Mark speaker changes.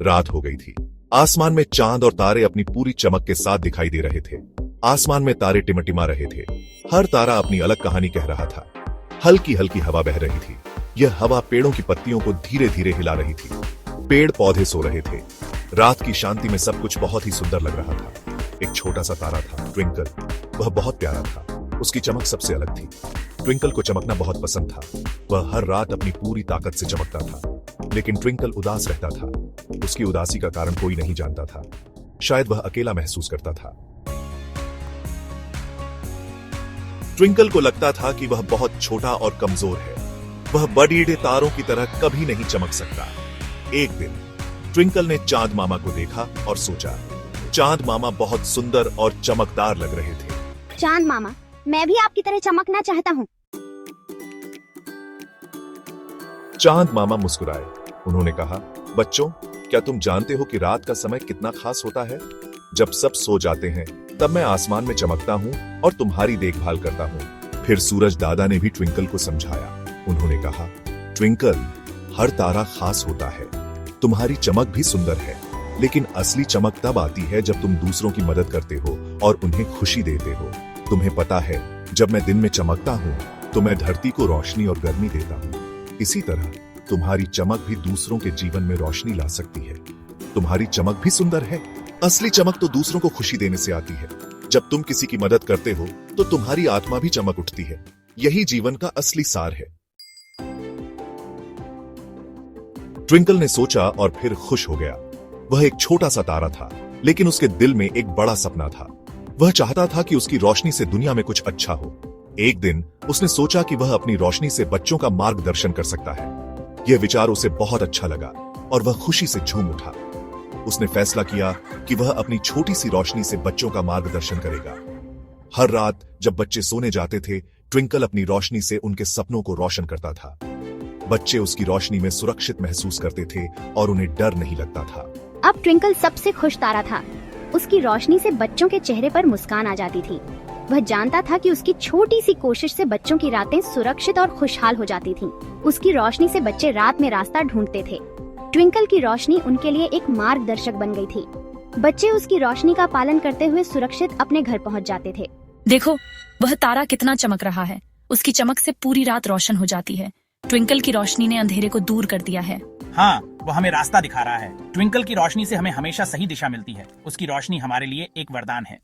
Speaker 1: रात हो गई थी। आसमान में चांद और तारे अपनी पूरी चमक के साथ दिखाई दे रहे थे। आसमान में तारे टिमटिमा रहे थे। हर तारा अपनी अलग कहानी कह रहा था। हल्की हल्की हवा बह रही थी। यह हवा पेड़ों की पत्तियों को धीरे धीरे हिला रही थी। पेड़ पौधे सो रहे थे। रात की शांति में सब कुछ बहुत ही सुंदर लग रहा था। एक छोटा सा तारा था, ट्विंकल। वह बहुत प्यारा था। उसकी चमक सबसे अलग थी। ट्विंकल को चमकना बहुत पसंद था। वह हर रात अपनी पूरी ताकत से चमकता था। लेकिन ट्विंकल उदास रहता था। उसकी उदासी का कारण कोई नहीं जानता था। शायद वह अकेला महसूस करता था। ट्विंकल को लगता था कि वह बहुत छोटा और कमजोर है। वह बड़े तारों की तरह कभी नहीं चमक सकता। एक दिन ट्विंकल ने चांद मामा को देखा और सोचा, चांद मामा बहुत सुंदर और चमकदार लग रहे थे।
Speaker 2: चांद मामा, मैं भी आपकी तरह चमकना चाहता हूँ।
Speaker 1: चांद मामा मुस्कुराए। उन्होंने कहा, बच्चों, क्या तुम जानते हो कि रात का समय कितना खास होता है? जब सब सो जाते हैं तब मैं आसमान में चमकता हूँ और तुम्हारी देखभाल करता हूँ। फिर सूरज दादा ने भी ट्विंकल को समझाया। उन्होंने कहा, ट्विंकल, हर तारा खास होता है। तुम्हारी चमक भी सुंदर है, लेकिन असली चमक तब आती है जब तुम दूसरों की मदद करते हो और उन्हें खुशी देते हो। तुम्हें पता है, जब मैं दिन में चमकता हूँ तो मैं धरती को रोशनी और गर्मी देता हूँ। इसी तरह तुम्हारी चमक भी दूसरों के जीवन में रोशनी ला सकती है। तुम्हारी चमक भी सुंदर है। असली चमक तो दूसरों को खुशी देने से आती है। जब तुम किसी की मदद करते हो तो तुम्हारी आत्मा भी चमक उठती है। यही जीवन का असली सार है। ट्विंकल ने सोचा और फिर खुश हो गया। वह एक छोटा सा तारा था, लेकिन उसके दिल में एक बड़ा सपना था। वह चाहता था कि उसकी रोशनी से दुनिया में कुछ अच्छा हो। एक दिन उसने सोचा कि वह अपनी रोशनी से बच्चों का मार्गदर्शन कर सकता है। यह विचार उसे बहुत अच्छा लगा और वह खुशी से झूम उठा। उसने फैसला किया कि वह अपनी छोटी सी रोशनी से बच्चों का मार्गदर्शन करेगा। हर रात जब बच्चे सोने जाते थे, ट्विंकल अपनी रोशनी से उनके सपनों को रोशन करता था। बच्चे उसकी रोशनी में सुरक्षित महसूस करते थे और उन्हें डर नहीं लगता था।
Speaker 2: अब ट्विंकल सबसे खुश तारा था। उसकी रोशनी से बच्चों के चेहरे पर मुस्कान आ जाती थी। वह जानता था कि उसकी छोटी सी कोशिश से बच्चों की रातें सुरक्षित और खुशहाल हो जाती थीं। उसकी रोशनी से बच्चे रात में रास्ता ढूंढते थे। ट्विंकल की रोशनी उनके लिए एक मार्गदर्शक बन गई थी। बच्चे उसकी रोशनी का पालन करते हुए सुरक्षित अपने घर पहुंच जाते थे।
Speaker 3: देखो, वह तारा कितना चमक रहा है। उसकी चमक से पूरी रात रोशन हो जाती है। ट्विंकल की रोशनी ने अंधेरे को दूर कर दिया है।
Speaker 4: हाँ, वो हमें रास्ता दिखा रहा है। ट्विंकल की रोशनी से हमें हमेशा सही दिशा मिलती है। उसकी रोशनी हमारे लिए एक वरदान है।